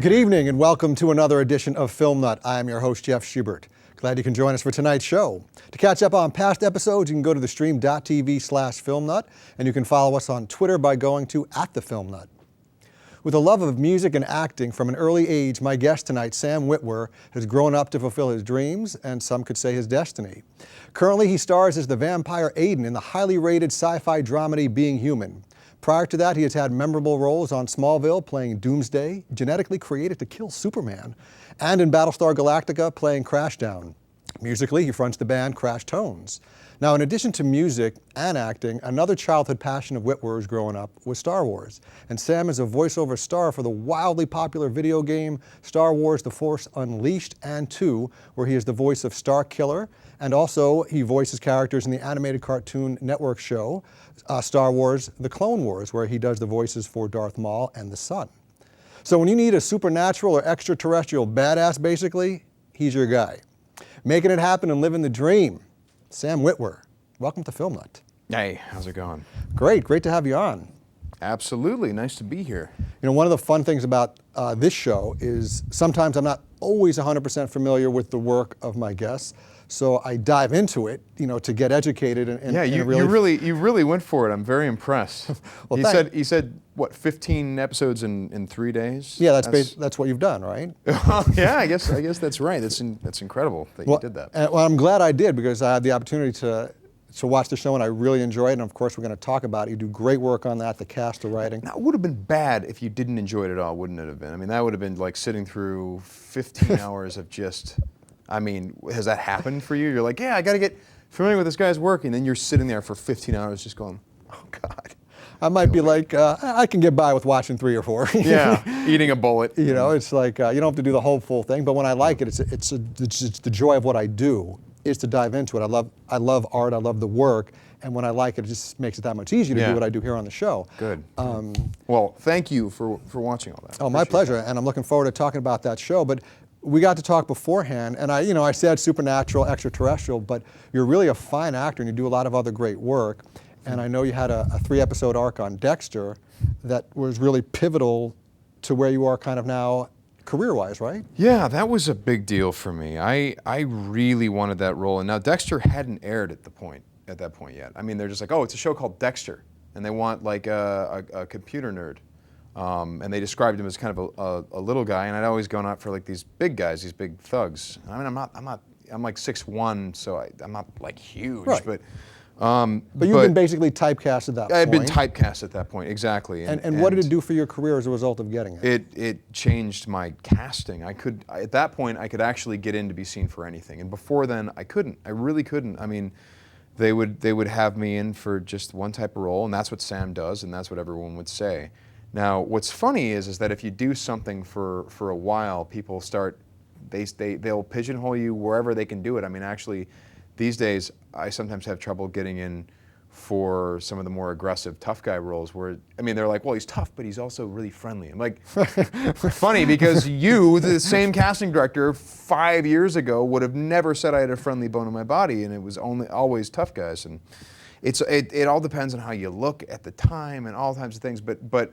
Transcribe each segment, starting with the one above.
Good evening and welcome to another edition of Film Nut. I am your host, Jeff Schubert. Glad you can join us for tonight's show. To catch up on past episodes, you can go to thestream.tv/filmnut, and you can follow us on Twitter by going to @thefilmnut. With a love of music and acting from an early age, my guest tonight, Sam Witwer, has grown up to fulfill his dreams, and some could say his destiny. Currently, he stars as the vampire Aiden in the highly rated sci-fi dramedy Being Human. Prior to that, he has had memorable roles on Smallville playing Doomsday, genetically created to kill Superman, and in Battlestar Galactica playing Crashdown. Musically, he fronts the band Crash Tones. Now, in addition to music and acting, another childhood passion of Witwer's growing up was Star Wars. And Sam is a voiceover star for the wildly popular video game Star Wars: The Force Unleashed and 2, where he is the voice of Star Killer. And also, he voices characters in the animated Cartoon Network show, Star Wars: The Clone Wars, where he does the voices for Darth Maul and the Sun. So when you need a supernatural or extraterrestrial badass, basically, he's your guy. Making it happen and living the dream. Sam Witwer, welcome to Film Nut. Hey, how's it going? Great to have you on. Absolutely, nice to be here. You know, one of the fun things about this show is sometimes I'm not always 100% familiar with the work of my guests, so I dive into it, you know, to get educated and yeah, you really went for it. I'm very impressed. Well, he said what, 15 episodes in 3 days? Yeah, that's what you've done, right? Yeah, I guess that's right. That's incredible that you did that. Well, I'm glad I did because I had the opportunity to watch the show and I really enjoyed it. And of course, we're going to talk about it. You do great work on that, the cast, the writing. Now, it would have been bad if you didn't enjoy it at all, wouldn't it have been? I mean, that would have been like sitting through 15 hours of just. I mean, has that happened for you? You're like, yeah, I got to get familiar with this guy's work, and then you're sitting there for 15 hours just going, oh, God. I might be like, I can get by with watching 3 or 4. Yeah, eating a bullet. You know, it's like, you don't have to do the whole full thing, but when I like it, it's the joy of what I do is to dive into it. I love art, I love the work, and when I like it, it just makes it that much easier to do what I do here on the show. Good. Well, thank you for watching all that. Oh, my pleasure, and I'm looking forward to talking about that show, but we got to talk beforehand, and I said supernatural, extraterrestrial, but you're really a fine actor and you do a lot of other great work. And I know you had a 3-episode arc on Dexter that was really pivotal to where you are kind of now career-wise, right? Yeah, that was a big deal for me. I really wanted that role, and now Dexter hadn't aired at that point yet. I mean, they're just like, oh, it's a show called Dexter, and they want like a computer nerd. And they described him as kind of a little guy, and I'd always gone out for like these big guys, these big thugs. I mean, I'm like 6'1", so I'm not like huge, right. But you've been basically typecast at that point. I had been typecast at that point, exactly. And what did it do for your career as a result of getting it? It changed my casting. At that point, I could actually get in to be seen for anything, and before then, I couldn't. I really couldn't. I mean, they would have me in for just one type of role, and that's what Sam does, and that's what everyone would say. Now, what's funny is that if you do something for a while, people they'll pigeonhole you wherever they can do it. I mean, actually, these days, I sometimes have trouble getting in for some of the more aggressive tough guy roles where, I mean, they're like, well, he's tough, but he's also really friendly. I'm like, funny, because you, the same casting director 5 years ago, would have never said I had a friendly bone in my body, and it was always tough guys. And it all depends on how you look at the time and all kinds of things, but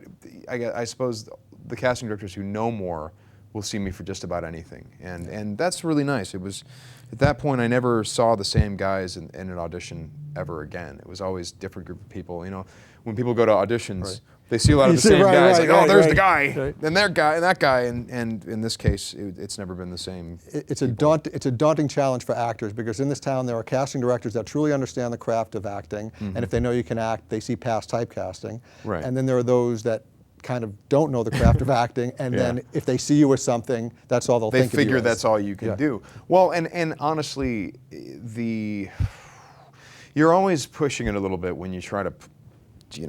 I suppose the casting directors who know more will see me for just about anything, and that's really nice. It was, at that point, I never saw the same guys in an audition ever again. It was always a different group of people. You know, when people go to auditions, right. They see a lot of the same guys. Like, oh, there's the guy, and that guy, and that guy, and in this case, it's never been the same. It's a daunting challenge for actors because in this town there are casting directors that truly understand the craft of acting, and if they know you can act, they see past typecasting. Right. And then there are those that kind of don't know the craft of acting, and then if they see you with something, that's all they'll think of you. They figure that's all you can do. Well, and honestly, you're always pushing it a little bit when you try to,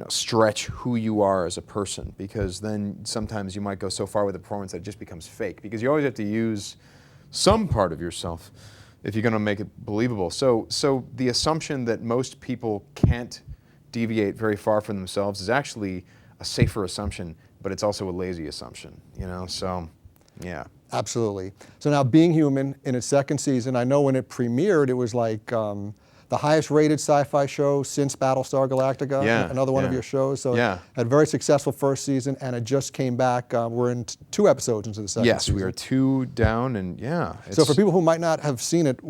stretch who you are as a person, because then sometimes you might go so far with a performance that it just becomes fake, because you always have to use some part of yourself if you're going to make it believable. So the assumption that most people can't deviate very far from themselves is actually a safer assumption, but it's also a lazy assumption, so yeah. Absolutely. So now Being Human in its 2nd season, I know when it premiered, it was like the highest rated sci-fi show since Battlestar Galactica, Yeah, another one of yeah. your shows. So Yeah. had a very successful first season, and it just came back. We're in 2 episodes into the second Yes, season. we are 2 down, and yeah. So for people who might not have seen it,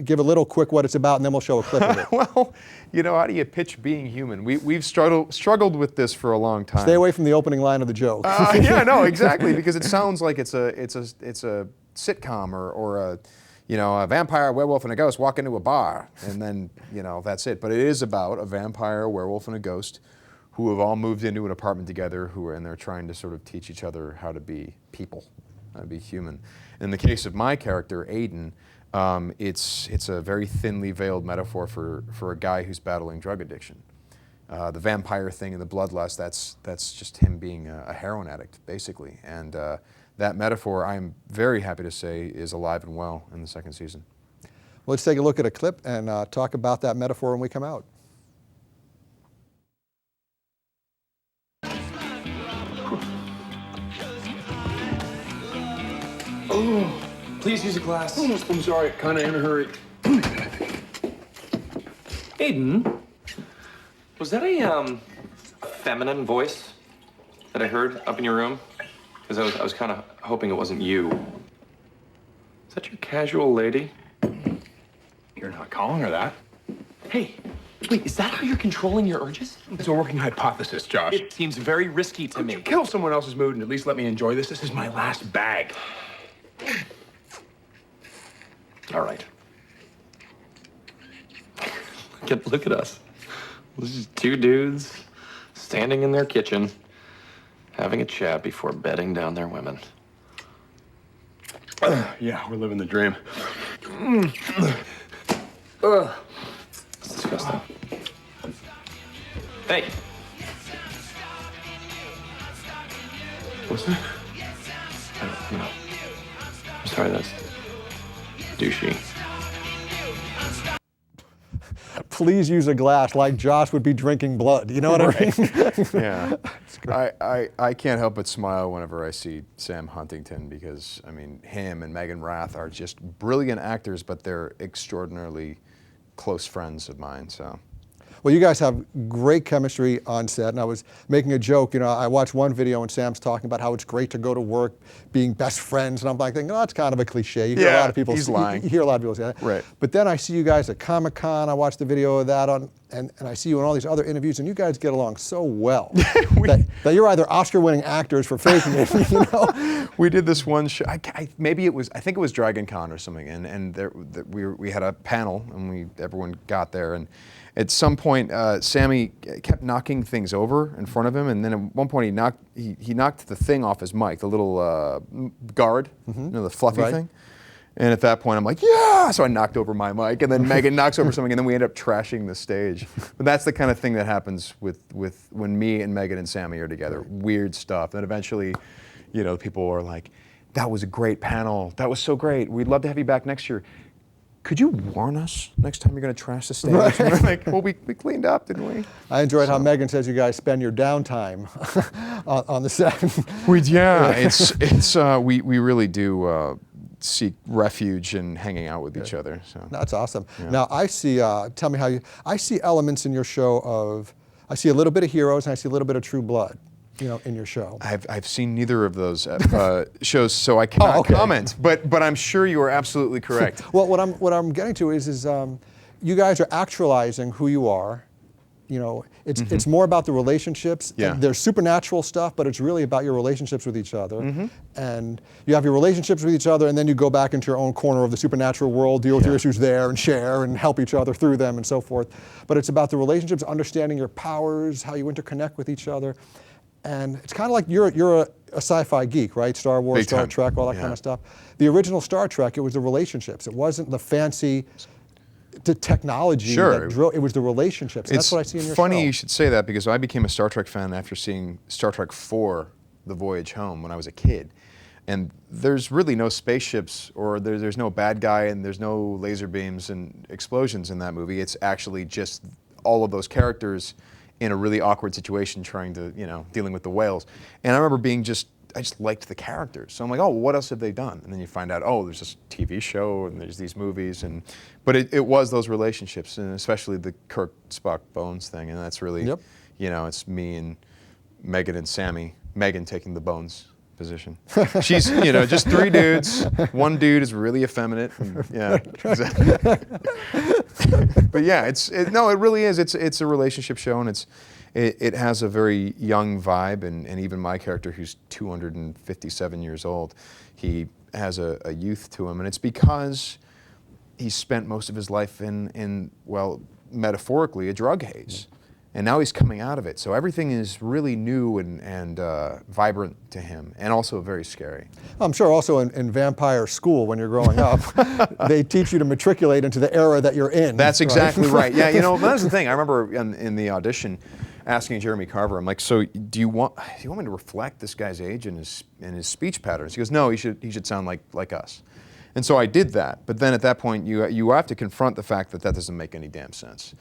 give a little quick what it's about, and then we'll show a clip of it. Well, how do you pitch being human? We've struggled with this for a long time. Stay away from the opening line of the joke. Yeah, no, exactly, because it sounds like it's a sitcom or a vampire, a werewolf, and a ghost walk into a bar, and then that's it. But it is about a vampire, a werewolf, and a ghost who have all moved into an apartment together, and they're trying to sort of teach each other how to be people, how to be human. In the case of my character, Aiden, it's a very thinly veiled metaphor for a guy who's battling drug addiction. The vampire thing and the bloodlust, that's just him being a heroin addict, basically. And that metaphor, I'm very happy to say, is alive and well in the second season. Well, let's take a look at a clip and talk about that metaphor when we come out. Oh, please use a glass. Oh, I'm sorry, kind of in a hurry. Aiden, was that a feminine voice that I heard up in your room? Because I was kind of hoping it wasn't you. Is that your casual lady? You're not calling her that. Hey, wait, is that how you're controlling your urges? It's a working hypothesis, Josh. It seems very risky to Could me. you kill someone else's mood and at least let me enjoy this? This is my last bag. All right. Look at us. This is 2 dudes standing in their kitchen, having a chat before bedding down their women. Yeah, we're living the dream. It's disgusting. Hey. What's that? I don't know. I'm sorry, that's douchey. Please use a glass like Josh would be drinking blood. You know what I mean? Yeah, I can't help but smile whenever I see Sam Huntington, because him and Megan Rath are just brilliant actors, but they're extraordinarily close friends of mine. So. Well, you guys have great chemistry on set, and I was making a joke. I watched one video and Sam's talking about how it's great to go to work being best friends, and I'm like thinking, oh, that's kind of a cliche. You hear a lot of people. He's lying. You hear a lot of people say that. Right. But then I see you guys at Comic-Con. I watched the video of that and I see you in all these other interviews, and you guys get along so well that you're either Oscar-winning actors for faking it. We did this one show. I think it was Dragon Con or something, and we had a panel, and everyone got there, and at some point, Sammy kept knocking things over in front of him, and then at one point he knocked the thing off his mic, the little guard, the fluffy thing. And at that point, I'm like, yeah! So I knocked over my mic, and then Megan knocks over something, and then we end up trashing the stage. But that's the kind of thing that happens with when me and Megan and Sammy are together. Weird stuff. And eventually, people are like, that was a great panel. That was so great. We'd love to have you back next year. Could you warn us next time you're going to trash the stage? Right. And we're like, well, we cleaned up, didn't we? I enjoyed how Megan says you guys spend your downtime on the set. We really do seek refuge in hanging out with each other. So that's awesome. Yeah. Now I see. Tell me how I see elements in your show I see a little bit of Heroes and I see a little bit of True Blood. In your show. I've seen neither of those shows, so I cannot comment. But I'm sure you are absolutely correct. Well, what I'm getting to is you guys are actualizing who you are. It's more about the relationships. Yeah. There's supernatural stuff, but it's really about your relationships with each other. And you have your relationships with each other, and then you go back into your own corner of the supernatural world, deal with your issues there, and share and help each other through them, and so forth. But it's about the relationships, understanding your powers, how you interconnect with each other. And it's kind of like you're a sci-fi geek, right? Star Wars, Big Star time. Trek, all that kind of stuff. The original Star Trek, it was the relationships. It wasn't the fancy technology. Sure. It was the relationships. That's what I see in your funny show. you should say that, because I became a Star Trek fan after seeing Star Trek IV, The Voyage Home, when I was a kid. And there's really no spaceships, or there's no bad guy, and there's no laser beams and explosions in that movie. It's actually just all of those characters in a really awkward situation dealing with the whales. And I remember being just just liked the characters. So I'm like, oh, what else have they done? And then you find out, oh, there's this TV show and there's these movies, but it was those relationships, and especially the Kirk, Spock, Bones thing, and that's really, you know, it's me and Megan and Sammy. Megan taking the Bones position. She's, you know, just 3 dudes. One dude is really effeminate. And, yeah, exactly. But yeah, it really is. It's a relationship show, and it has a very young vibe, and even my character, who's 257 years old, he has a youth to him, and it's because he spent most of his life in well, metaphorically, a drug haze. And now he's coming out of it. So everything is really new and vibrant to him, and also very scary. I'm sure also in vampire school when you're growing up, they teach you to matriculate into the era that you're in. That's exactly right. Yeah, you know, that's the thing. I remember in the audition asking Jeremy Carver, I'm like, so do you want me to reflect this guy's age and his speech patterns? He goes, no, he should sound like us. And so I did that. But then at that point, you have to confront the fact that doesn't make any damn sense.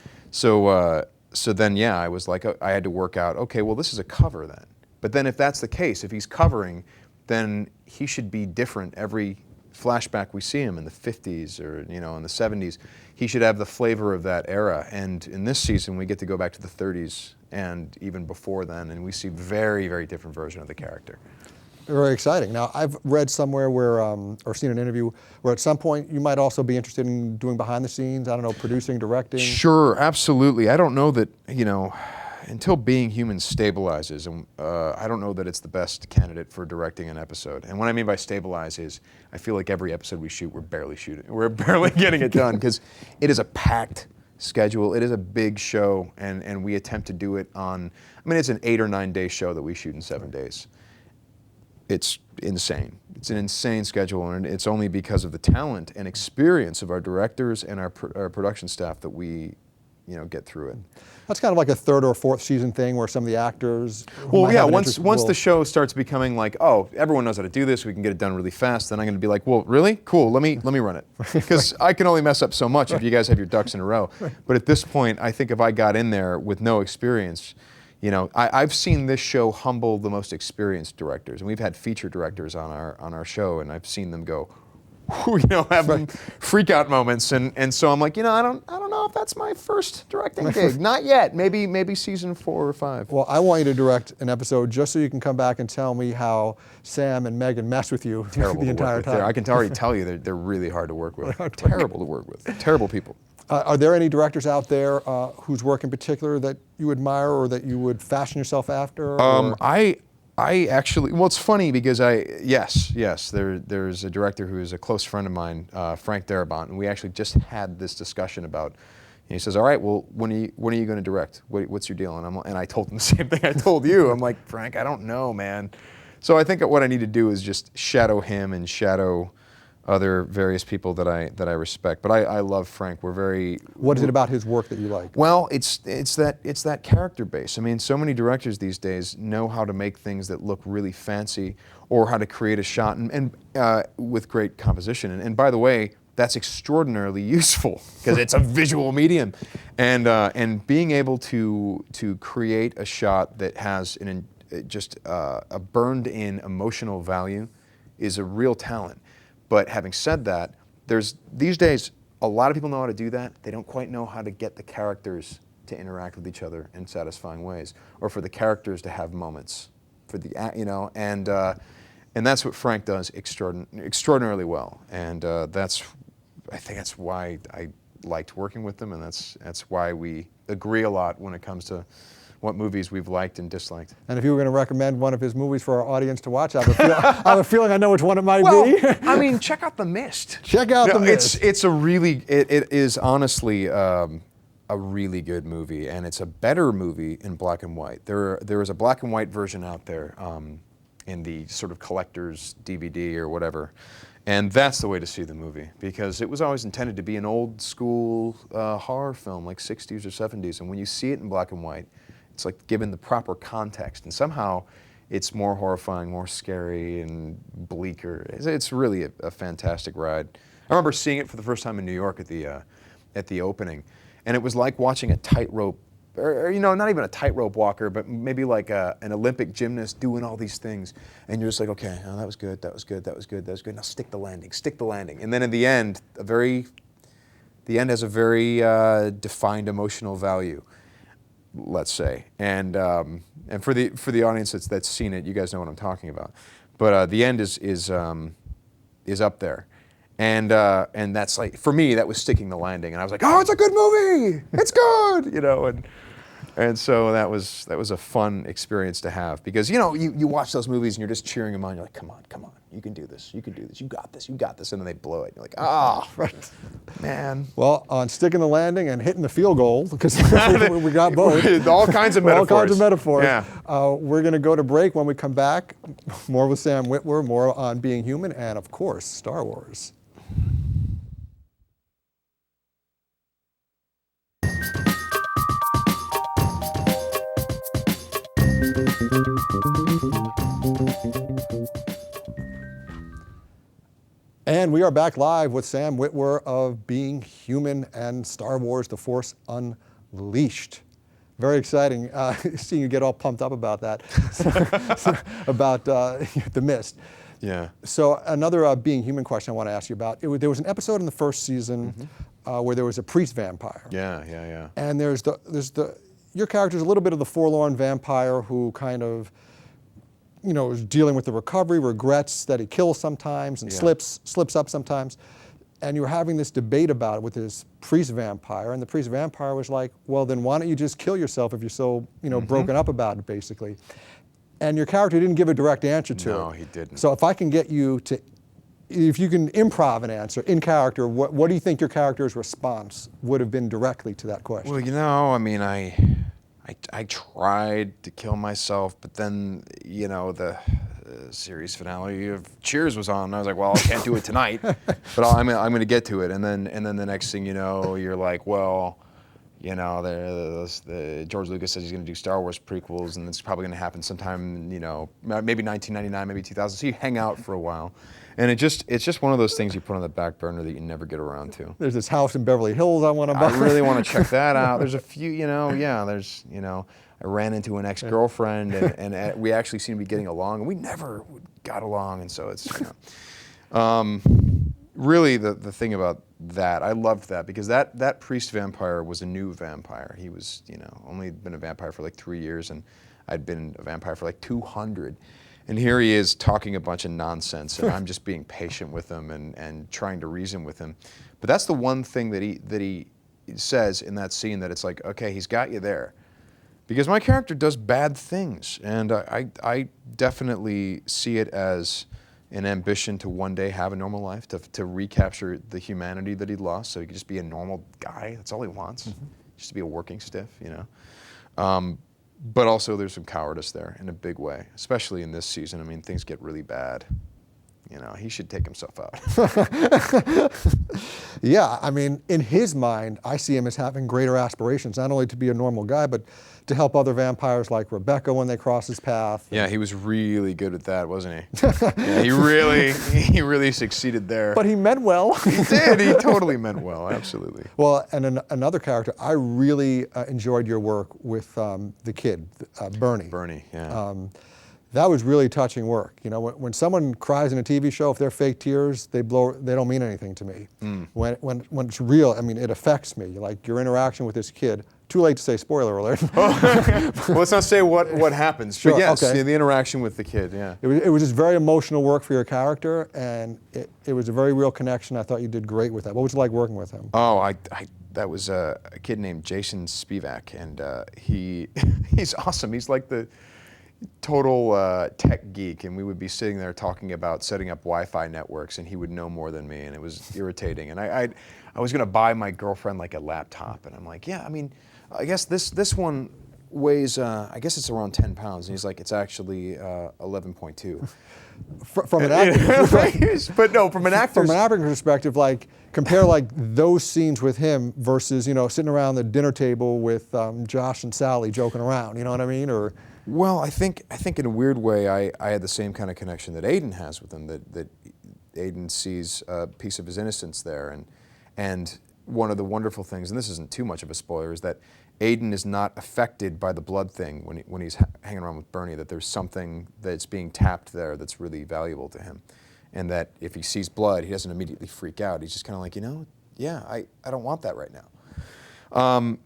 So then, yeah, I was like, I had to work out, okay, well, this is a cover then. But then if that's the case, if he's covering, then he should be different every flashback we see him in the 50s or, you know, in the 70s. He should have the flavor of that era. And in this season, we get to go back to the 30s and even before then, and we see very, very different version of the character. Very exciting. Now, I've read somewhere where, or seen an interview where at some point you might also be interested in doing behind the scenes, I don't know, producing, directing. Sure, absolutely. I don't know that, you know, until Being Human stabilizes, and I don't know that it's the best candidate for directing an episode. And what I mean by stabilize is I feel like every episode we shoot, we're barely getting it done, because it is a packed schedule. It is a big show, and we attempt to do it on, I mean, it's an 8 or 9 day show that we shoot in 7 days. It's insane. It's an insane schedule, and it's only because of the talent and experience of our directors and our production staff that we, you know, get through it. That's kind of like a 3rd or 4th season thing where some of the actors. Well, yeah. Once the show starts becoming like, oh, everyone knows how to do this, we can get it done really fast. Then I'm going to be like, well, really? Cool. Let me run it, because I can only mess up so much if you guys have your ducks in a row. But at this point, I think if I got in there with no experience. You know, I've seen this show humble the most experienced directors, and we've had feature directors on our show, and I've seen them go, you know, have freak out moments, and so I'm like, you know, I don't know if that's my first directing gig, not yet. Maybe season 4 or 5. Well, I want you to direct an episode just so you can come back and tell me how Sam and Megan mess with you the entire time. I can already tell you they're really hard to work with. Terrible to work with. Terrible people. Are there any directors out there whose work in particular that you admire or that you would fashion yourself after? I actually, well, it's funny because yes, there's a director who is a close friend of mine, Frank Darabont, and we actually just had this discussion about. He says, "All right, well, when are you going to direct? What's your deal?" And I told him the same thing I told you. I'm like, Frank, I don't know, man. So I think what I need to do is just shadow him and shadow other various people that I respect. But I love Frank. We're very. What is it about his work that you like? Well, it's that character base. I mean, so many directors these days know how to make things that look really fancy, or how to create a shot and with great composition. And by the way, that's extraordinarily useful because it's a visual medium, and being able to create a shot that has just a burned-in emotional value is a real talent. But having said that, these days a lot of people know how to do that. They don't quite know how to get the characters to interact with each other in satisfying ways, or for the characters to have moments, and that's what Frank does extraordinarily well, and I think that's why I liked working with them, and that's why we agree a lot when it comes to what movies we've liked and disliked. And if you were going to recommend one of his movies for our audience to watch, I have a feeling I know which one it might be. I mean, check out The Mist. Check out The Mist. It is honestly a really good movie, and it's a better movie in black and white. There is a black and white version out there in the sort of collector's DVD or whatever. And that's the way to see the movie, because it was always intended to be an old school horror film, like 60s or 70s. And when you see it in black and white, it's like given the proper context, and somehow it's more horrifying, more scary, and bleaker. It's really a fantastic ride. I remember seeing it for the first time in New York at the opening, and it was like watching a tightrope or not even a tightrope walker, but maybe like an Olympic gymnast doing all these things, and you're just like, okay, oh, that was good, that was good, that was good, that was good. Now stick the landing, and then in the end, the end has a very defined emotional value, let's say, and for the audience that's seen it, you guys know what I'm talking about. But the end is up there. And that's like, for me, that was sticking the landing. And I was like, oh, it's a good movie. It's good, and so that was a fun experience to have, because you watch those movies and you're just cheering them on. You're like, come on, you can do this, you got this, and then they blow it. You're like, right, man. Well, on sticking the landing and hitting the field goal, because we got both. All kinds of metaphors. All kinds of metaphors. Yeah. We're going to go to break. When we come back, more with Sam Witwer, more on being human, and of course, Star Wars. And we are back live with Sam Witwer of Being Human and Star Wars: The Force Unleashed. Very exciting seeing you get all pumped up about that, about The Mist. Yeah. So another Being Human question I want to ask you about. There was an episode in the first season where there was a priest vampire. Yeah. And your character is a little bit of the forlorn vampire who kind of, is dealing with the recovery, regrets that he kills sometimes and slips up sometimes. And you were having this debate about it with this priest vampire, and the priest vampire was like, well, then why don't you just kill yourself if you're so, broken up about it, basically. And your character didn't give a direct answer to it. No, he didn't. So if I can get you to, if you can improv an answer in character, what do you think your character's response would have been directly to that question? Well, I mean, I tried to kill myself, but then, the series finale of Cheers was on, and I was like, well, I can't do it tonight, but I'm going to get to it. And then the next thing you know, you're like, well, the George Lucas says he's going to do Star Wars prequels, and it's probably going to happen sometime, maybe 1999, maybe 2000. So you hang out for a while, and it's just one of those things you put on the back burner that you never get around to. There's this house in Beverly Hills I want to buy. I really want to check that out. There's a few, there's, I ran into an ex-girlfriend, and we actually seem to be getting along, and we never got along, and so it's, really the thing about that, I loved that, because that priest vampire was a new vampire. He was, only been a vampire for like 3 years, and I'd been a vampire for like 200. And here he is talking a bunch of nonsense, and I'm just being patient with him and trying to reason with him. But that's the one thing that he says in that scene, that it's like, okay, he's got you there. Because my character does bad things, and I definitely see it as an ambition to one day have a normal life, to recapture the humanity that he'd lost, so he could just be a normal guy. That's all he wants, just to be a working stiff, But also there's some cowardice there in a big way, especially in this season. I mean, things get really bad. He should take himself out. Yeah, I mean, in his mind, I see him as having greater aspirations, not only to be a normal guy, but to help other vampires like Rebecca when they cross his path. Yeah, he was really good at that, wasn't he? Yeah, he really succeeded there. But he meant well. He did. He totally meant well. Absolutely. Well, and another character, I really enjoyed your work with the kid, Bernie. Bernie, yeah. That was really touching work. When someone cries in a TV show, if they're fake tears, they don't mean anything to me. When it's real, I mean, it affects me. Like your interaction with this kid. Too late to say spoiler alert. Well, let's not say what happens. Sure, but yes, okay. the interaction with the kid, yeah. It was just very emotional work for your character, and it was a very real connection. I thought you did great with that. What was it like working with him? Oh, that was a kid named Jason Spivak, and he's awesome. He's like the total tech geek, and we would be sitting there talking about setting up Wi-Fi networks, and he would know more than me, and it was irritating. And I was going to buy my girlfriend like a laptop, and I'm like, yeah, I mean, I guess this one weighs, I guess it's around 10 pounds, and he's like, it's actually 11.2. From an actor, but no, from an actor's perspective, like compare like those scenes with him versus sitting around the dinner table with Josh and Sally joking around. You know what I mean? Or well, I think in a weird way, I had the same kind of connection that Aiden has with him. That Aiden sees a piece of his innocence there, and one of the wonderful things, and this isn't too much of a spoiler, is that Aiden is not affected by the blood thing when he's hanging around with Bernie, that there's something that's being tapped there that's really valuable to him. And that if he sees blood, he doesn't immediately freak out. He's just kind of like, yeah, I don't want that right now.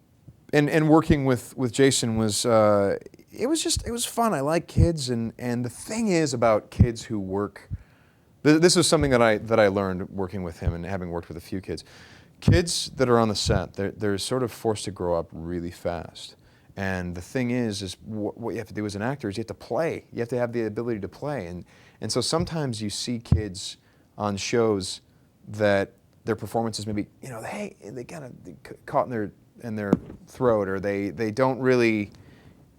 And working with Jason was, it was fun. I like kids, and the thing is about kids who work, this is something that I learned working with him and having worked with a few kids. Kids that are on the set, they're sort of forced to grow up really fast. And the thing is what you have to do as an actor is you have to play. You have to have the ability to play. And so sometimes you see kids on shows that their performances maybe, they kind of caught in their throat, or they don't really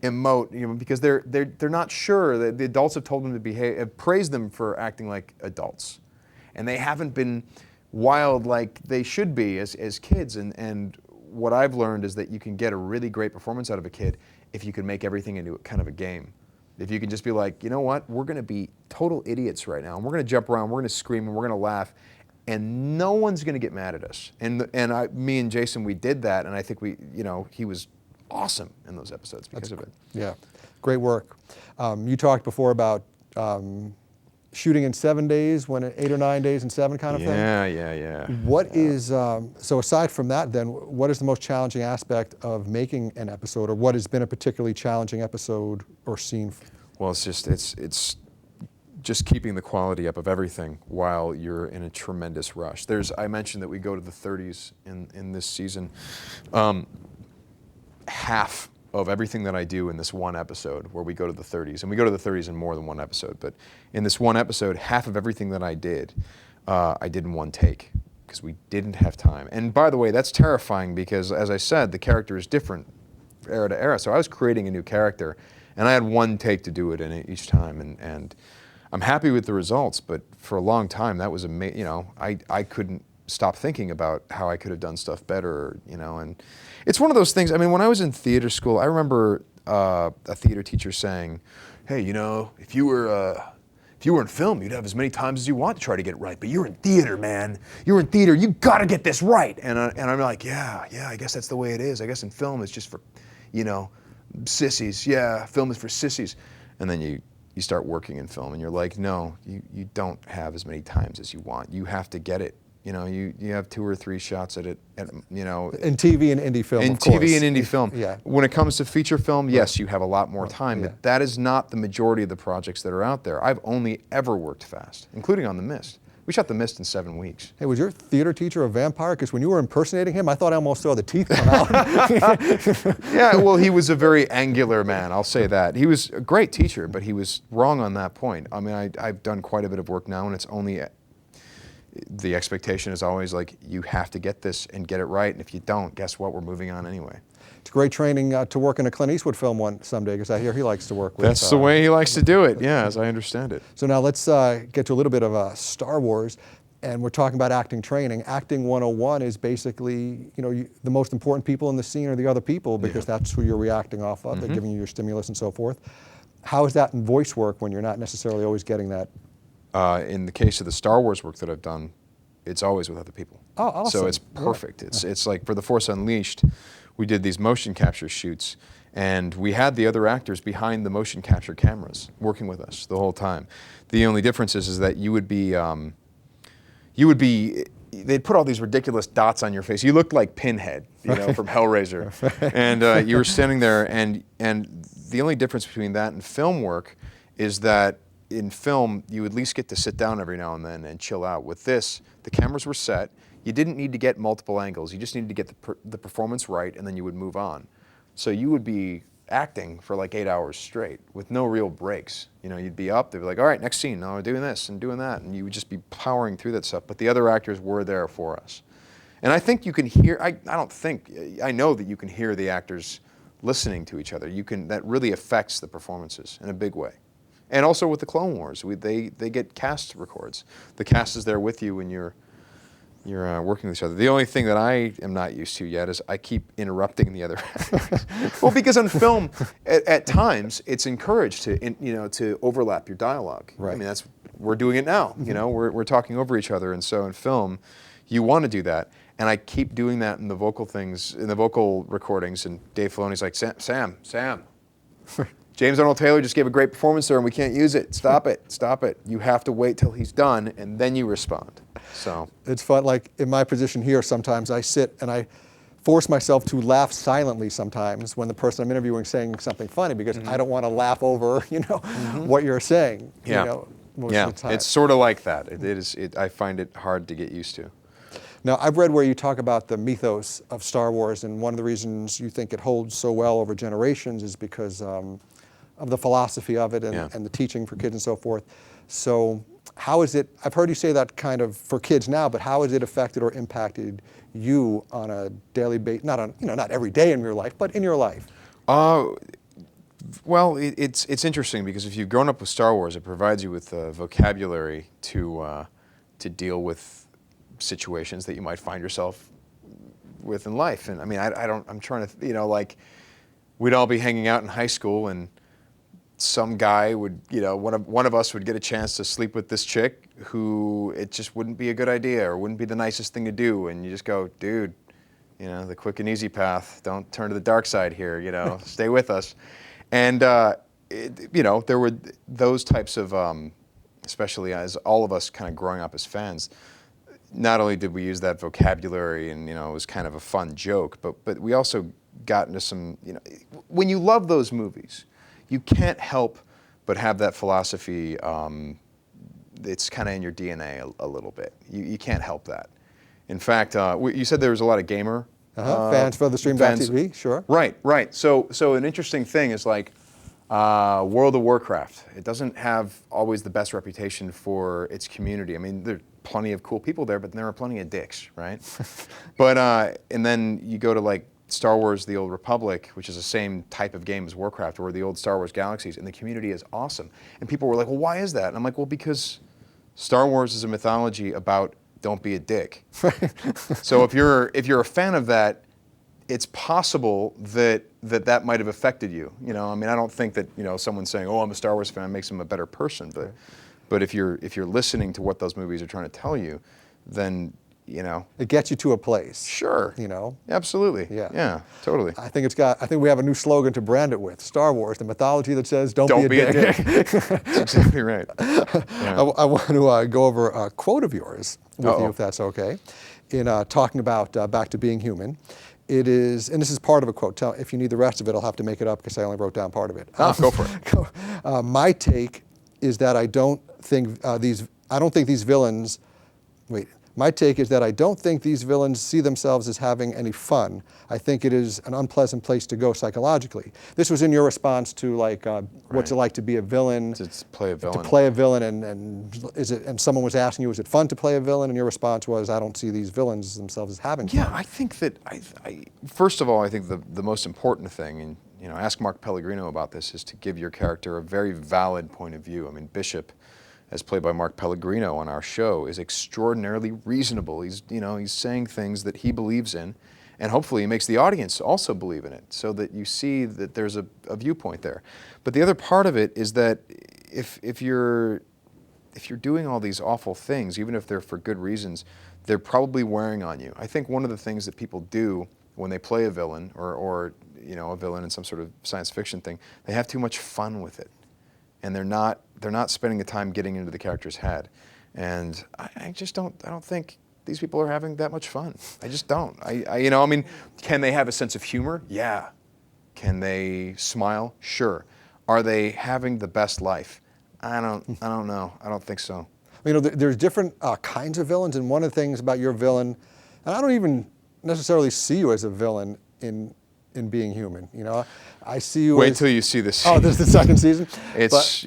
emote, because they're not sure. That the adults have told them to behave, have praised them for acting like adults, and they haven't been wild like they should be as kids. And what I've learned is that you can get a really great performance out of a kid if you can make everything into kind of a game. If you can just be like, you know what, we're going to be total idiots right now, and we're going to jump around, we're going to scream, and we're going to laugh, and no one's going to get mad at us. And me and Jason, we did that, and I think he was awesome in those episodes because of it. Yeah, great work. You talked before about shooting in 7 days, when 8 or 9 days in 7 kind of thing? Yeah. What is, so aside from that then, what is the most challenging aspect of making an episode, or what has been a particularly challenging episode or scene? Well, it's just keeping the quality up of everything while you're in a tremendous rush. I mentioned that we go to the 30s in this season. Half of everything that I do in this one episode, where we go to the 30s, and we go to the 30s in more than one episode, but in this one episode, half of everything that I did in one take, because we didn't have time. And by the way, that's terrifying because, as I said, the character is different era to era. So I was creating a new character, and I had one take to do it in each time, and I'm happy with the results, but for a long time, that was I couldn't stop thinking about how I could have done stuff better, and it's one of those things. I mean, when I was in theater school, I remember a theater teacher saying, hey, if you were in film, you'd have as many times as you want to try to get it right, but you're in theater, man. You're in theater, you gotta get this right. And I'm like, yeah, I guess that's the way it is. I guess in film it's just for, sissies. Yeah, film is for sissies. And then you start working in film and you're like, no, you don't have as many times as you want. You have to get it. You have 2 or 3 shots at it, In TV and indie film, of course. In TV and indie film. Yeah. When it comes to feature film, yes, you have a lot more time, Yeah. but that is not the majority of the projects that are out there. I've only ever worked fast, including on The Mist. We shot The Mist in 7 weeks. Hey, was your theater teacher a vampire? Because when you were impersonating him, I thought I almost saw the teeth come out. Yeah, well, he was a very angular man, I'll say that. He was a great teacher, but he was wrong on that point. I mean, I've done quite a bit of work now, and it's only, the expectation is always like, you have to get this and get it right, and if you don't, guess what, we're moving on anyway. It's great training to work in a Clint Eastwood film someday, because I hear he likes to work with. That's the way he likes to do it, yeah, as I understand it. So now let's get to a little bit of Star Wars, and we're talking about acting training. Acting 101 is basically, the most important people in the scene are the other people, because that's who you're reacting off of. They're giving you your stimulus and so forth. How is that in voice work when you're not necessarily always getting that? In the case of the Star Wars work that I've done, it's always with other people. Oh, awesome. So it's perfect. Yeah. It's like for The Force Unleashed, we did these motion capture shoots, and we had the other actors behind the motion capture cameras working with us the whole time. The only difference is that they'd put all these ridiculous dots on your face. You looked like Pinhead, from Hellraiser. And you were standing there, and the only difference between that and film work is that in film, you at least get to sit down every now and then and chill out. With this, the cameras were set. You didn't need to get multiple angles. You just needed to get the performance right, and then you would move on. So you would be acting for like 8 hours straight with no real breaks. You'd be up, they'd be like, all right, next scene, now we're doing this and doing that, and you would just be powering through that stuff. But the other actors were there for us. And I think you can hear, I know that you can hear the actors listening to each other. That really affects the performances in a big way. And also with the Clone Wars, they get cast records. The cast is there with you when you're working with each other. The only thing that I am not used to yet is I keep interrupting the other actors. Well, because on film, at times it's encouraged to overlap your dialogue. Right. I mean, we're doing it now. We're talking over each other, and so in film, you want to do that. And I keep doing that in the vocal things, in the vocal recordings, and Dave Filoni's like, Sam. James Arnold Taylor just gave a great performance there and we can't use it. Stop it. You have to wait till he's done and then you respond. So it's fun, like in my position here, sometimes I sit and I force myself to laugh silently sometimes when the person I'm interviewing is saying something funny because I don't want to laugh over, what you're saying, most of the time. It's sort of like that. I find it hard to get used to. Now, I've read where you talk about the mythos of Star Wars, and one of the reasons you think it holds so well over generations is because of the philosophy of it and the teaching for kids and so forth. So how is it, I've heard you say that kind of for kids now, but how has it affected or impacted you on a daily basis, not every day in your life, but in your life? Well, it's interesting because if you've grown up with Star Wars, it provides you with a vocabulary to deal with situations that you might find yourself with in life. And I mean, I'm trying to, like, we'd all be hanging out in high school and some guy would, one of us would get a chance to sleep with this chick who it just wouldn't be a good idea or wouldn't be the nicest thing to do. And you just go, dude, the quick and easy path, don't turn to the dark side here, stay with us. And, there were those types of, especially as all of us kind of growing up as fans, not only did we use that vocabulary and, it was kind of a fun joke, but we also got into some, when you love those movies, you can't help but have that philosophy. It's kind of in your DNA a little bit. You can't help that. In fact, you said there was a lot of gamer fans for the stream.tv, sure. Right. So an interesting thing is like World of Warcraft. It doesn't have always the best reputation for its community. I mean, there are plenty of cool people there, but there are plenty of dicks, right? But and then you go to like Star Wars: The Old Republic, which is the same type of game as Warcraft, or the old Star Wars Galaxies, and the community is awesome. And people were like, well, why is that? And I'm like, well, because Star Wars is a mythology about don't be a dick. So if you're a fan of that, it's possible that might have affected you. I mean, I don't think that someone saying, "Oh, I'm a Star Wars fan," makes them a better person. But if you're listening to what those movies are trying to tell you, then it gets you to a place. Sure. Absolutely. Yeah. Totally. I think we have a new slogan to brand it with: Star Wars, the mythology that says don't be a dick. That's exactly right. Yeah. I want to go over a quote of yours with you, if that's okay, in talking about Back to Being Human. It is, and this is part of a quote. If you need the rest of it, I'll have to make it up because I only wrote down part of it. Go for it. My take is that I don't think these villains. Wait. My take is that I don't think these villains see themselves as having any fun. I think it is an unpleasant place to go psychologically. This was in your response to like, what's it like to be a villain? To play a villain. To play a villain, and someone was asking you, is it fun to play a villain? And your response was, I don't see these villains themselves as having fun. Yeah, I think that first of all, I think the most important thing, and ask Mark Pellegrino about this, is to give your character a very valid point of view. I mean, Bishop, as played by Mark Pellegrino on our show, is extraordinarily reasonable. He's saying things that he believes in, and hopefully he makes the audience also believe in it, so that you see that there's a viewpoint there. But the other part of it is that if you're doing all these awful things, even if they're for good reasons, they're probably wearing on you. I think one of the things that people do when they play a villain or a villain in some sort of science fiction thing, they have too much fun with it. And they're not spending the time getting into the character's head. And I don't think these people are having that much fun. I just don't. I mean, can they have a sense of humor? Yeah. Can they smile? Sure. Are they having the best life? I don't know. I don't think so. There's different kinds of villains, and one of the things about your villain, and I don't even necessarily see you as a villain in Being Human. I see you. Wait till you see this. Oh, this is the second season.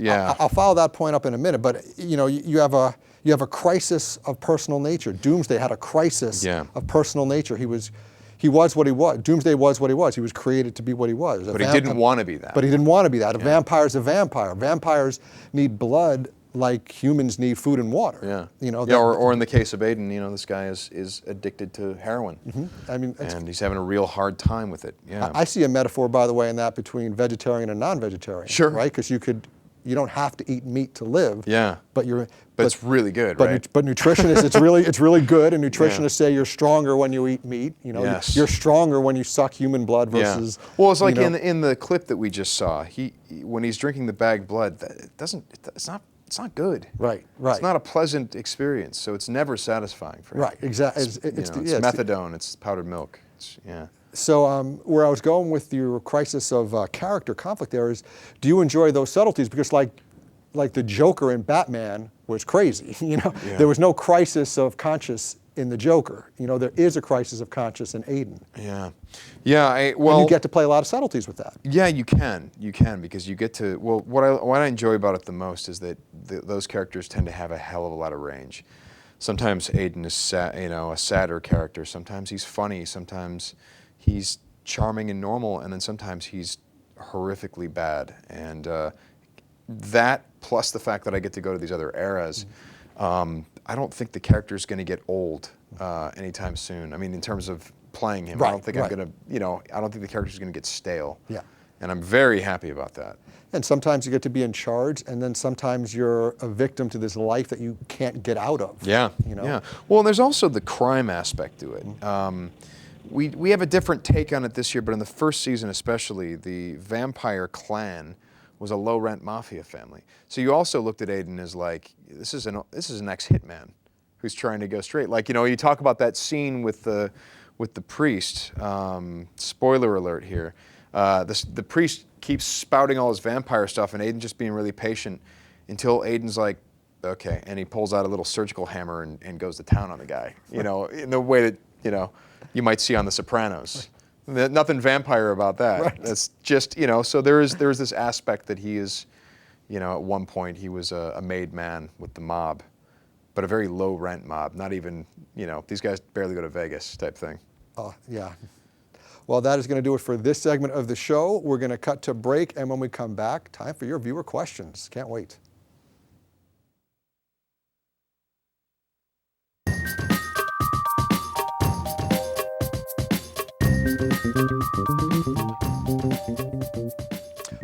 Yeah. I'll follow that point up in a minute. But you have a crisis of personal nature. Doomsday had a crisis of personal nature. He was what he was. Doomsday was what he was. He was created to be what he was. But he didn't want to be that. But he didn't want to be that. A vampire's a vampire. Vampires need blood like humans need food and water. Yeah. Or in the case of Aiden, this guy is addicted to heroin. Mm-hmm. I mean, and he's having a real hard time with it. Yeah. I see a metaphor, by the way, in that between vegetarian and non-vegetarian. Sure. Right? Because you could you don't have to eat meat to live. Yeah. But you're. But it's really good, but, right? But nutritionists, it's really good, and nutritionists say you're stronger when you eat meat. You know, Yes. you're stronger when you suck human blood versus. Yeah. Well, it's like you know, in the clip that we just saw. When he's drinking the bagged blood, it's not good. Right. Right. It's not a pleasant experience, so it's never satisfying for him. Right. Exactly. It's methadone. It's powdered milk. So where I was going with your crisis of character conflict there is, do you enjoy those subtleties? Because like the Joker in Batman was crazy. You know, there was no crisis of conscience in the Joker. You know, there is a crisis of conscience in Aiden. Yeah. Yeah. And you get to play a lot of subtleties with that. Yeah, you can because you get to. Well, what I enjoy about it the most is that those characters tend to have a hell of a lot of range. Sometimes Aiden is a sadder character. Sometimes he's funny. Sometimes he's charming and normal, and then sometimes he's horrifically bad. And that, plus the fact that I get to go to these other eras, I don't think the character's going to get old anytime soon. I mean, in terms of playing him, I don't think I'm going to, I don't think the character's going to get stale. Yeah. And I'm very happy about that. And sometimes you get to be in charge, and then sometimes you're a victim to this life that you can't get out of. Yeah. You know? Yeah. Well, and there's also the crime aspect to it. We have a different take on it this year, but in the first season especially, the vampire clan was a low-rent mafia family. So you also looked at Aiden as like, this is an ex-hitman who's trying to go straight. Like, you talk about that scene with the priest. Spoiler alert here. The priest keeps spouting all his vampire stuff, and Aiden just being really patient until Aiden's like, okay, and he pulls out a little surgical hammer and goes to town on the guy. In the way that you might see on The Sopranos. Nothing vampire about that. Right. That's just, so there's this aspect that he is, at one point he was a made man with the mob, but a very low rent mob. Not even, these guys barely go to Vegas type thing. Oh, yeah. Well, that is going to do it for this segment of the show. We're going to cut to break, and when we come back, time for your viewer questions. Can't wait.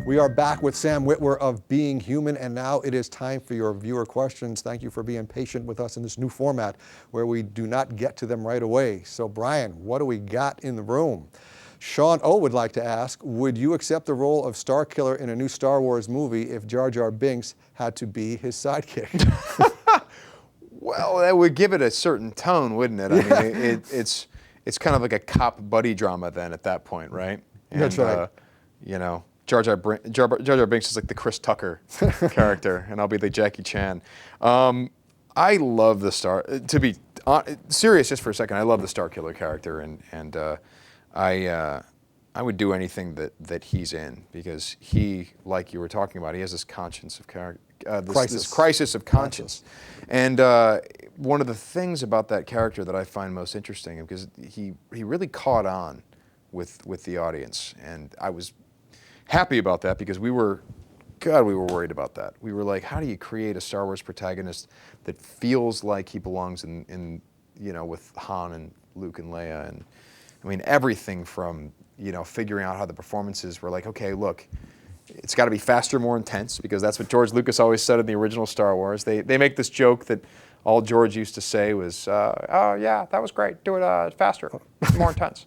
We are back with Sam Witwer of Being Human, and now it is time for your viewer questions. Thank you for being patient with us in this new format where we do not get to them right away. So, Brian, what do we got in the room? Sean O. would like to ask, would you accept the role of Starkiller in a new Star Wars movie if Jar Jar Binks had to be his sidekick? Well, that would give it a certain tone, wouldn't it? I mean, it's kind of like a cop buddy drama then at that point, right? And, that's right. Jar Jar Binks is like the Chris Tucker character, and I'll be the Jackie Chan. I love to be serious just for a second, I love the Starkiller character, and I would do anything that he's in, because he, like you were talking about, he has this conscience of character, this crisis of conscience. And one of the things about that character that I find most interesting, because he really caught on with the audience, and I was happy about that, because we were worried about that. We were like, how do you create a Star Wars protagonist that feels like he belongs in with Han and Luke and Leia? And I mean, everything from, figuring out how the performances were like, okay, look, it's got to be faster, more intense, because that's what George Lucas always said in the original Star Wars. They make this joke that all George used to say was, oh yeah, that was great, do it faster, more intense.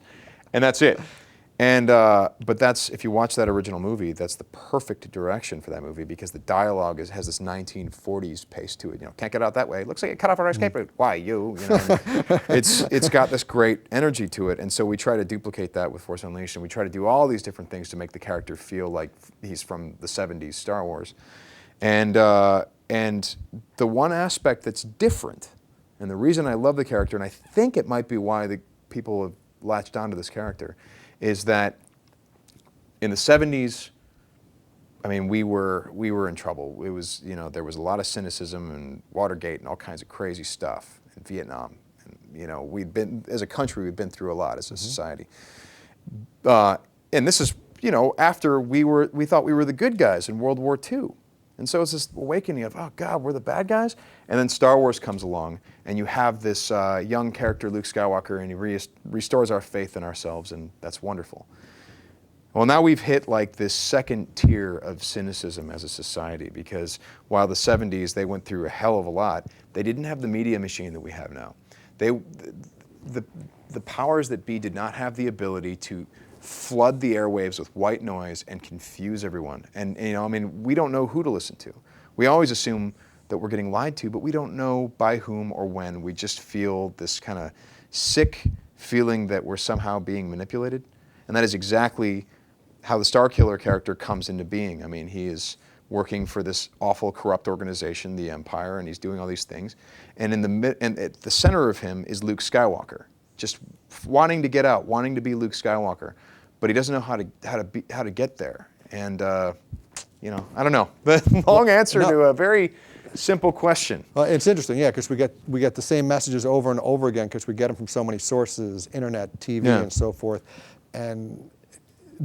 And that's it. And but that's, if you watch that original movie, that's the perfect direction for that movie, because the dialogue has this 1940s pace to it. Can't get out that way. Looks like it cut off our escape route. Why you? It's got this great energy to it, and so we try to duplicate that with Force Unleashed, and we try to do all these different things to make the character feel like he's from the 70s Star Wars. And the one aspect that's different, and the reason I love the character, and I think it might be why the people have latched onto this character, is that in the 70s, I mean, we were in trouble. It was, there was a lot of cynicism and Watergate and all kinds of crazy stuff in Vietnam. And, as a country, we've been through a lot as a society. And this is, after we thought we were the good guys in World War II. And so it's this awakening of, oh God, we're the bad guys? And then Star Wars comes along, and you have this young character, Luke Skywalker, and he restores our faith in ourselves, and that's wonderful. Well, now we've hit like this second tier of cynicism as a society, because while the 70s, they went through a hell of a lot, they didn't have the media machine that we have now. The powers that be did not have the ability to flood the airwaves with white noise and confuse everyone. And I mean, we don't know who to listen to. We always assume that we're getting lied to, but we don't know by whom or when. We just feel this kind of sick feeling that we're somehow being manipulated. And that is exactly how the Starkiller character comes into being. I mean, he is working for this awful, corrupt organization, the Empire, and he's doing all these things. And at the center of him is Luke Skywalker, just wanting to get out, wanting to be Luke Skywalker, but he doesn't know how to get there. And I don't know. The long answer to a very simple question. Well, it's interesting, yeah, because we get the same messages over and over again because we get them from so many sources, internet, TV, and so forth, and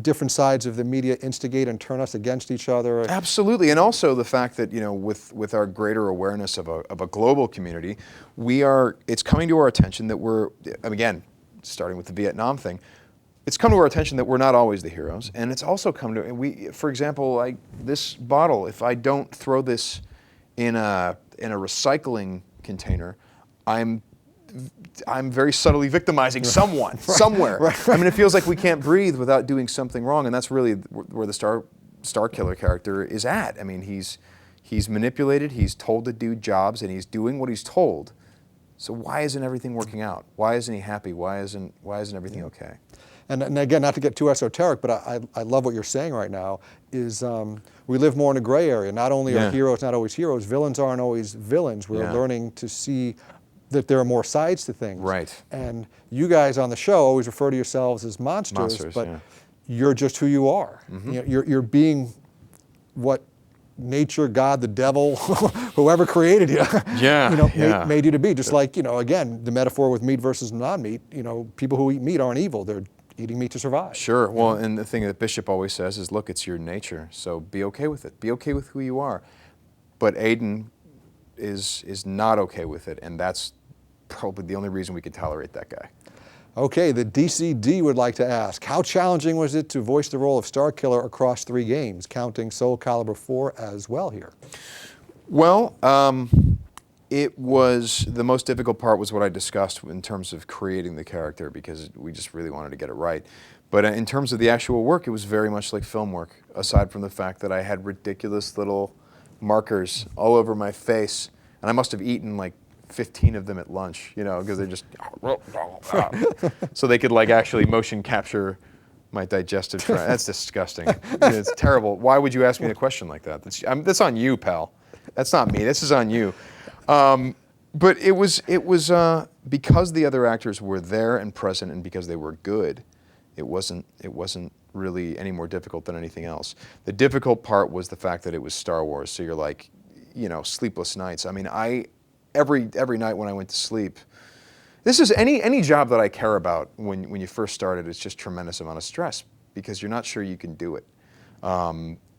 different sides of the media instigate and turn us against each other. Absolutely, and also the fact that with our greater awareness of a global community, it's coming to our attention that we're, again, starting with the Vietnam thing, it's come to our attention that we're not always the heroes, and it's also come to for example, like this bottle. If I don't throw this in a recycling container, I'm very subtly victimizing someone, somewhere. Right. I mean, it feels like we can't breathe without doing something wrong, and that's really where the Starkiller character is at. I mean, he's manipulated, he's told to do jobs, and he's doing what he's told. So why isn't everything working out? Why isn't he happy? Why isn't everything okay? And again, not to get too esoteric, but I love what you're saying right now, is we live more in a gray area. Not only are heroes not always heroes, villains aren't always villains. We're learning to see that there are more sides to things. Right. And you guys on the show always refer to yourselves as monsters, but you're just who you are. Mm-hmm. You're being what nature, God, the devil, whoever created you, made you to be. Just like, again, the metaphor with meat versus non-meat, people who eat meat aren't evil. They're eating meat to survive. Sure. Well, and the thing that Bishop always says is, look, it's your nature, so be okay with it. Be okay with who you are. But Aiden is not okay with it, and that's probably the only reason we can tolerate that guy. Okay, the DCD would like to ask, how challenging was it to voice the role of Starkiller across 3 games, counting Soul Calibur 4 as well here? Well, it was, the most difficult part was what I discussed in terms of creating the character, because we just really wanted to get it right. But in terms of the actual work, it was very much like film work, aside from the fact that I had ridiculous little markers all over my face, and I must have eaten like 15 of them at lunch, because they're just so they could like actually motion capture my digestive tract. That's disgusting. It's terrible. Why would you ask me a question like that? That's on you, pal. That's not me. This is on you. But it was because the other actors were there and present, and because they were good. It wasn't really any more difficult than anything else. The difficult part was the fact that it was Star Wars. So you're like, sleepless nights. I mean, every night when I went to sleep, this is any job that I care about when you first started, it's just tremendous amount of stress because you're not sure you can do it.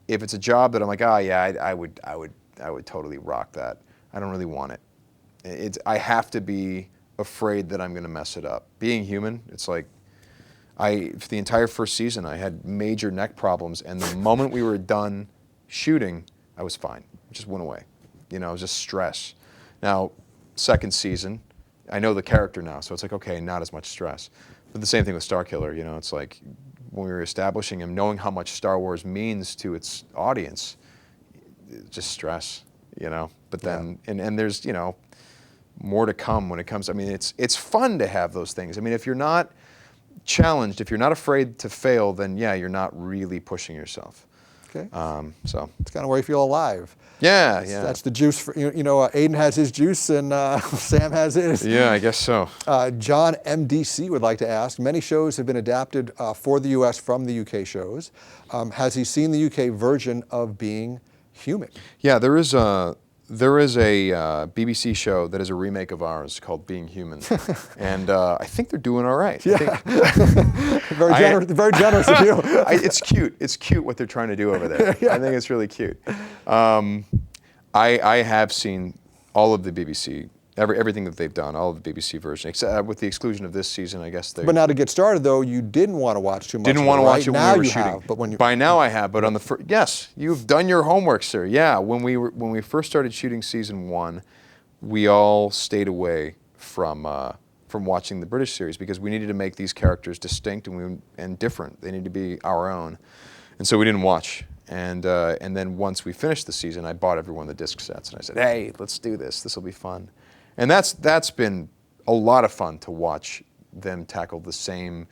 If it's a job that I'm like, I would totally rock that. I don't really want it. I have to be afraid that I'm going to mess it up. Being human, it's like, for the entire first season, I had major neck problems, and the moment we were done shooting, I was fine. It just went away. It was just stress. Now, second season, I know the character now, so it's like, okay, not as much stress. But the same thing with Starkiller, it's like when we were establishing him, knowing how much Star Wars means to its audience, just stress, But then, and there's, more to come when it comes. I mean, it's fun to have those things. I mean, if you're not challenged, if you're not afraid to fail, then you're not really pushing yourself. Okay. So it's kind of where you feel alive. Yeah. That's the juice. Aiden has his juice and Sam has his. Yeah, I guess so. John MDC would like to ask, many shows have been adapted for the U.S. from the UK shows. Has he seen the UK version of Being Human? Yeah, there is a BBC show that is a remake of ours called Being Human, and I think they're doing all right. Yeah. Very generous of you. It's cute. It's cute what they're trying to do over there. I think it's really cute. I have seen all of the BBC Everything that they've done, all of the BBC version, except with the exclusion of this season, I guess they. But now to get started, though, you didn't want to watch too much. Didn't want to watch it when now we were you shooting. have, but when you By now I have, but on the yes, you've done your homework, sir. Yeah, when we first started shooting season 1, we all stayed away from watching the British series because we needed to make these characters distinct and different. They need to be our own, and so we didn't watch. And then once we finished the season, I bought everyone the disc sets, and I said, "Hey, let's do this. This will be fun." And that's been a lot of fun to watch them tackle the same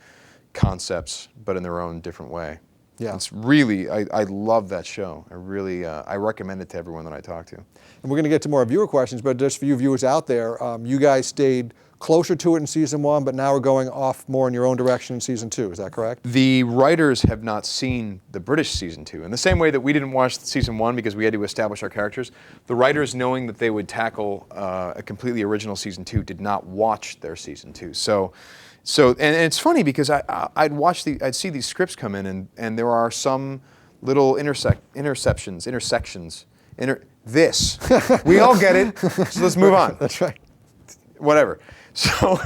concepts, but in their own different way. Yeah. It's really, I love that show. I really, I recommend it to everyone that I talk to. And we're going to get to more viewer questions, but just for you viewers out there, you guys stayed closer to it in season 1, but now we're going off more in your own direction in season 2. Is that correct? The writers have not seen the British season 2. In the same way that we didn't watch season 1 because we had to establish our characters, the writers, knowing that they would tackle a completely original season 2, did not watch their season 2. So and it's funny because I'd see these scripts come in, and there are some little intersections. We all get it. So let's move on. That's right. Whatever. So,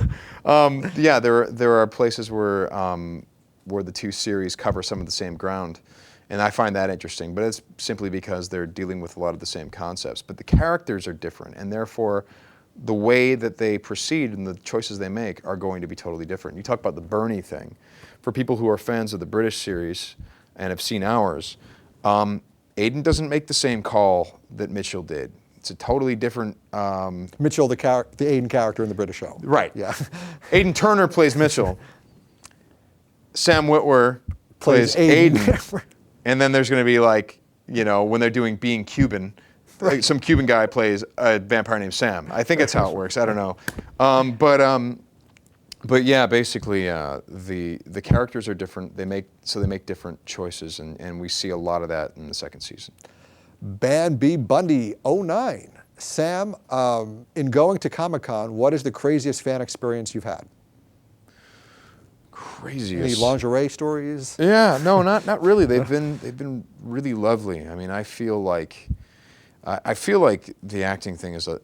yeah, there are places where the two series cover some of the same ground, and I find that interesting. But it's simply because they're dealing with a lot of the same concepts. But the characters are different, and therefore, the way that they proceed and the choices they make are going to be totally different. You talk about the Bernie thing. For people who are fans of the British series and have seen ours, Aiden doesn't make the same call that Mitchell did. It's a totally different. Mitchell, the Aiden character in the British show. Right. Yeah. Aidan Turner plays Mitchell. Sam Witwer plays Aiden. And then there's going to be when they're doing Being Cuban, like some Cuban guy plays a vampire named Sam. I think that's how it works. I don't know. But yeah, basically the characters are different. They make different choices, and we see a lot of that in the second season. Ban B. Bundy, 09. Sam, in going to Comic-Con, what is the craziest fan experience you've had? Craziest. Any lingerie stories? Yeah, no, not really. They've been really lovely. I mean, I feel like the acting thing is a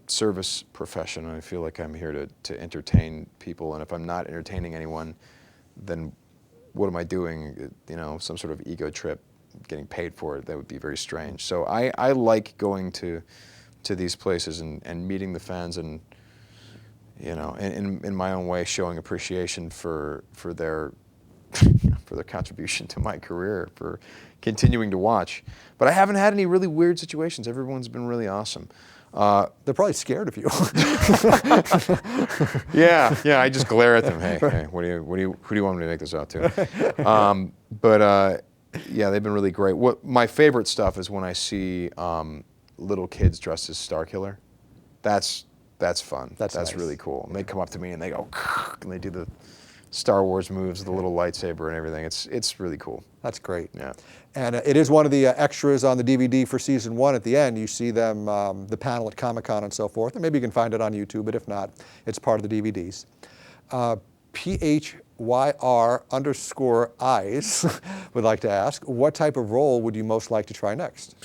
service profession. I feel like I'm here to entertain people, and if I'm not entertaining anyone, then what am I doing? Some sort of ego trip. Getting paid for it, that would be very strange. So I like going to these places and meeting the fans and in my own way showing appreciation for their for their contribution to my career, for continuing to watch. But I haven't had any really weird situations. Everyone's been really awesome. They're probably scared of you. Yeah, I just glare at them. Hey, who do you want me to make this out to? Yeah, they've been really great. My favorite stuff is when I see little kids dressed as Starkiller. That's fun. That's nice. Really cool. And they come up to me and they go, and they do the Star Wars moves, the little lightsaber and everything. It's really cool. That's great. Yeah. And it is one of the extras on the DVD for season 1 at the end. You see them, the panel at Comic-Con and so forth. And maybe you can find it on YouTube, but if not, it's part of the DVDs. PHYR_eyes would like to ask, what type of role would you most like to try next?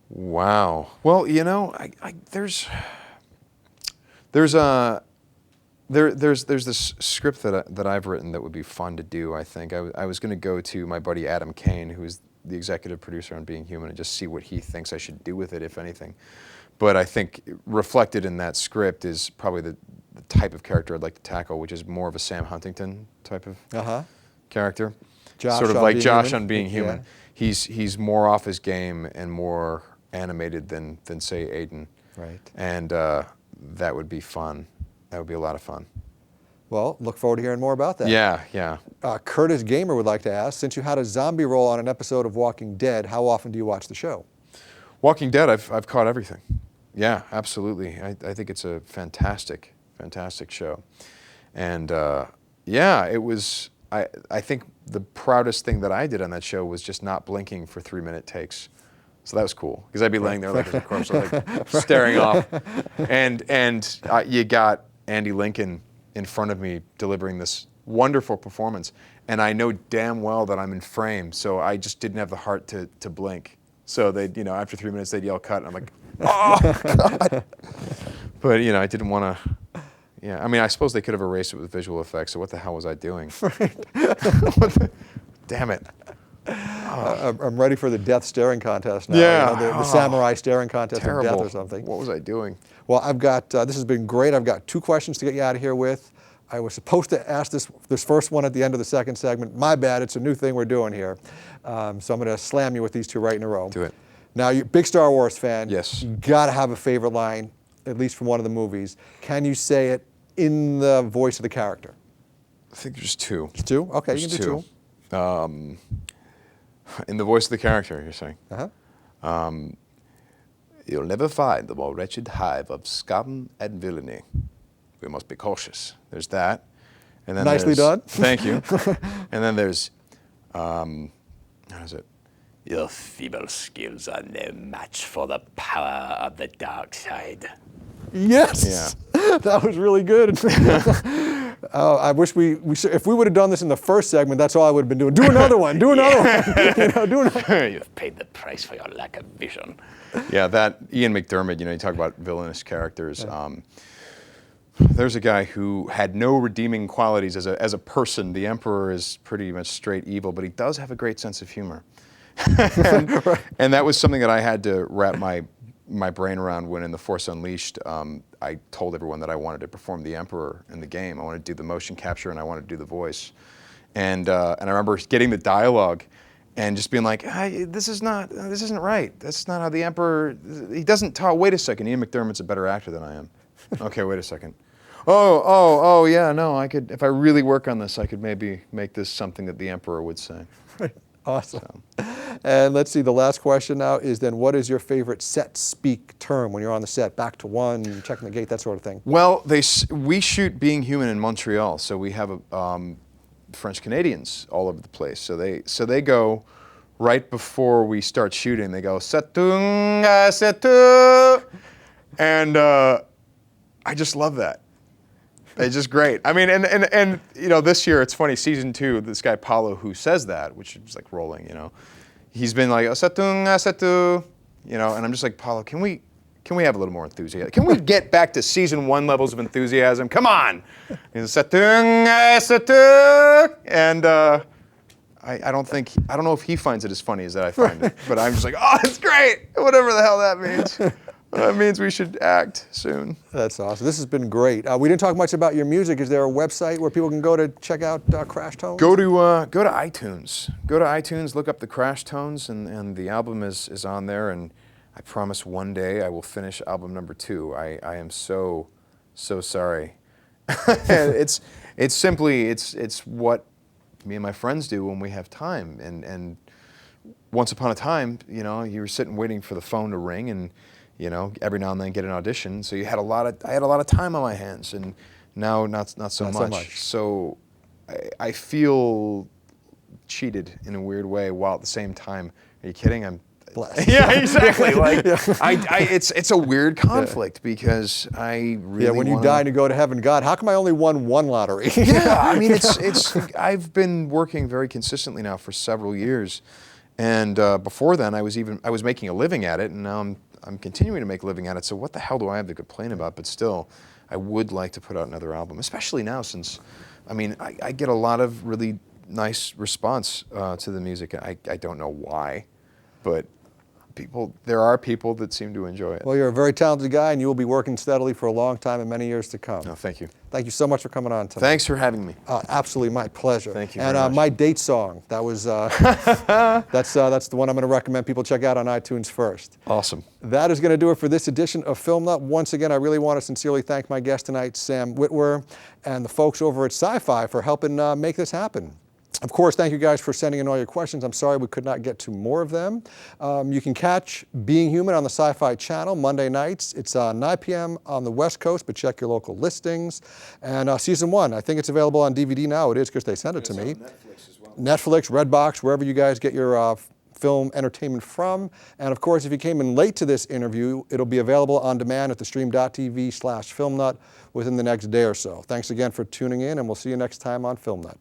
Wow. Well, there's this script that I've written that would be fun to do. I think I was going to go to my buddy Adam Kane, who's the executive producer on Being Human, and just see what he thinks I should do with it, if anything. But I think reflected in that script is probably the type of character I'd like to tackle, which is more of a Sam Huntington type of character. Josh sort of on like Being Josh Human. on Being Human. Yeah. He's more off his game and more animated than say Aiden. Right. And that would be fun. That would be a lot of fun. Well, look forward to hearing more about that. Yeah. Curtis Gamer would like to ask, since you had a zombie role on an episode of Walking Dead, how often do you watch the show? Walking Dead, I've caught everything. Yeah, absolutely. I think it's a fantastic show. And yeah, it was, I think the proudest thing that I did on that show was just not blinking for 3-minute takes. So that was cool, because I'd be laying there like as a corpse, like staring off. And you got Andy Lincoln in front of me delivering this wonderful performance. And I know damn well that I'm in frame, so I just didn't have the heart to blink. So they'd, after 3 minutes, they'd yell cut, and I'm like, Oh, God. But, you know, I didn't want to. Yeah, I mean, I suppose they could have erased it with visual effects, so what the hell was I doing? Damn it. I'm ready for the death staring contest now. Yeah. You know, the samurai staring contest Terrible. of death or something. What was I doing? Well, I've got, this has been great. I've got 2 questions to get you out of here with. I was supposed to ask this first one at the end of the second segment. My bad, it's a new thing we're doing here. So I'm going to slam you with these 2 right in a row. Do it. Now, you're a big Star Wars fan. Yes. You got to have a favorite line, at least from one of the movies. Can you say it in the voice of the character? I think there's 2. There's 2? Okay, There's you can do 2. In the voice of the character, you're saying? Uh-huh. You'll never find the more wretched hive of scum and villainy. We must be cautious. There's that. And then Nicely done. Thank you. And then there's, how is it? Your feeble skills are no match for the power of the dark side. Yes. Yeah. That was really good. I wish if we would have done this in the first segment, that's all I would have been doing. Do another one. Do another one. You know, do another. You've paid the price for your lack of vision. Yeah, that Ian McDiarmid. You know, you talk about villainous characters. There's a guy who had no redeeming qualities as a person. The Emperor is pretty much straight evil, but he does have a great sense of humor. and that was something that I had to wrap my brain around when in The Force Unleashed, I told everyone that I wanted to perform the Emperor in the game. I wanted to do the motion capture and I wanted to do the voice. And I remember getting the dialogue and just being like, hey, this isn't right. That's not how the Emperor, he doesn't talk. Wait a second, Ian McDiarmid's a better actor than I am. Okay, wait a second. Oh, yeah, no, I could, if I really work on this, I could maybe make this something that the Emperor would say. Awesome. And let's see, the last question now is then, what is your favorite set speak term when you're on the set? Back to one, checking the gate, that sort of thing. Well, we shoot Being Human in Montreal, so we have French Canadians all over the place. So they go right before we start shooting. They go setung setu, and I just love that. It's just great. I mean, and you know, this year it's funny. Season 2, this guy Paulo who says that, which is like rolling, you know, he's been like setung setu, you know, and I'm just like, Paulo, can we have a little more enthusiasm? Can we get back to season 1 levels of enthusiasm? Come on, setung setu, and I don't know if he finds it as funny as that I find it, but I'm just like, oh, it's great, whatever the hell that means. That means we should act soon. That's awesome. This has been great. We didn't talk much about your music. Is there a website where people can go to check out Crash Tones? Go to iTunes. Go to iTunes, look up the Crash Tones, and the album is on there. And I promise one day I will finish album number 2. I am so sorry. It's what me and my friends do when we have time. And once upon a time, you know, you were sitting waiting for the phone to ring and, you know, every now and then get an audition. So I had a lot of time on my hands, and now not so much. So I feel cheated in a weird way, while at the same time, are you kidding? I'm blessed. Yeah, exactly. Like it's a weird conflict because I really when you die and you go to heaven, God, how come I only won 1 lottery? Yeah, I mean it's I've been working very consistently now for several years, and before then I was making a living at it, and now I'm continuing to make a living at it, so what the hell do I have to complain about? But still, I would like to put out another album, especially now since, I mean, I get a lot of really nice response to the music. I don't know why, but there are people that seem to enjoy it. Well, you're a very talented guy, and you will be working steadily for a long time and many years to come. No, thank you. Thank you so much for coming on tonight. Thanks for having me. Absolutely, my pleasure. Thank you very much. And my date song, that was that's the one I'm going to recommend people check out on iTunes first. Awesome. That is going to do it for this edition of Film Nut. Once again, I really want to sincerely thank my guest tonight, Sam Witwer, and the folks over at Syfy for helping make this happen. Of course, thank you guys for sending in all your questions. I'm sorry we could not get to more of them. You can catch Being Human on the Syfy channel Monday nights. It's 9 p.m. on the West Coast, but check your local listings. And season 1, I think it's available on DVD now. It is because they sent it to me. Netflix as well. Netflix, Redbox, wherever you guys get your film entertainment from. And of course, if you came in late to this interview, it'll be available on demand at thestream.tv/filmnut within the next day or so. Thanks again for tuning in, and we'll see you next time on Film Nut.